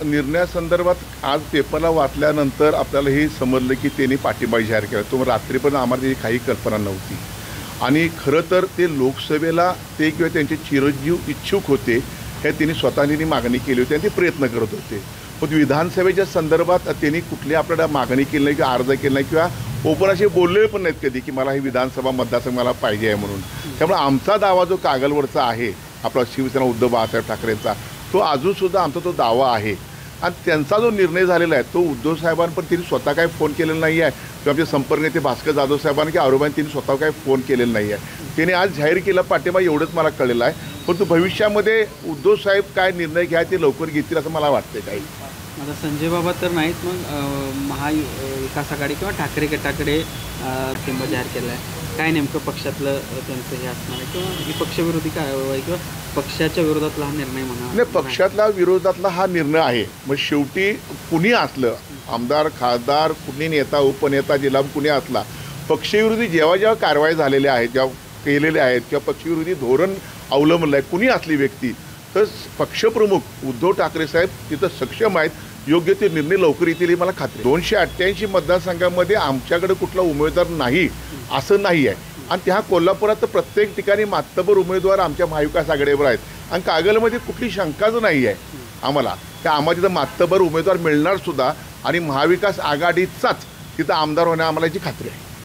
निर्णयासंदर्भात आज पेपरला वाचल्यानंतर आपल्याला हे समजलं की त्यांनी पाठिंबा जाहीर केला। तो रात्री पण आम्हाला त्याची काही कल्पना नव्हती आणि खरं तर ते लोकसभेला ते किंवा त्यांचे चिरंजीव इच्छुक होते हे त्यांनी स्वतःनी मागणी केली होती आणि ते प्रयत्न करत होते। पण विधानसभेच्या संदर्भात त्यांनी कुठली आपल्याला मागणी केली नाही किंवा अर्ज केला नाही किंवा ओपन असे बोलले पण नाहीत कधी की मला ही विधानसभा मतदारसंघ मला पाहिजे आहे म्हणून। त्यामुळे आमचा दावा जो कागलवरचा आहे आपला शिवसेना उद्धव बाळासाहेब ठाकरेंचा तो अजूनसुद्धा आमचा तो दावा आहे आणि त्यांचा जो निर्णय झालेला आहे तो उद्धव साहेबांना पण त्यांनी स्वतः काही फोन केलेला नाही आहे किंवा आमचे संपर्क नेते भास्कर जाधव साहेबांना की आरोग्याने त्यांनी स्वतः काही फोन केलेला नाही आहे। त्यांनी आज जाहीर केला पाठिंबा एवढंच मला कळलेलं आहे, परंतु भविष्यामध्ये उद्धव साहेब काय निर्णय घ्या ते लवकर घेतील असं मला वाटते। काही आता संजय बाबा तर नाहीत, मग महाविकास आघाडी किंवा ठाकरे गटाकडे पाठिंबा जाहीर केला आहे। काय नेमकं पक्षातलं त्यांचं हे असणार आहे किंवा ही पक्षविरोधी कारवाई किंवा पक्षाच्या विरोधातला हा निर्णय म्हणा? नाही, पक्षातला विरोधातला हा निर्णय आहे। मग शेवटी कुणी असलं आमदार खासदार कुणी नेता उपनेता जिल्हा कुणी असला पक्षविरोधी जेव्हा जेव्हा कारवाई झालेल्या आहेत जेव्हा केलेल्या आहेत किंवा पक्षविरोधी धोरण अवलंबलं आहे कुणी असली व्यक्ती तर पक्षप्रमुख उद्धव ठाकरे साहेब तिथं सक्षम आहेत, योग्य ते निर्णय लवकर येतील ही मला खात्री। 288 मतदारसंघामध्ये आमच्याकडे कुठला उमेदवार नाही असं नाही आहे आणि त्या कोल्हापुरात तर प्रत्येक ठिकाणी मातबर उमेदवार आमच्या महाविकास आघाडीवर आहेत आणि कागलमध्ये कुठली शंकाच नाही आहे आम्हाला त्या आम्हाला तिथं मातबर उमेदवार मिळणार सुद्धा आणि महाविकास आघाडीचाच तिथं आमदार होण्या आम्हाला याची खात्री आहे।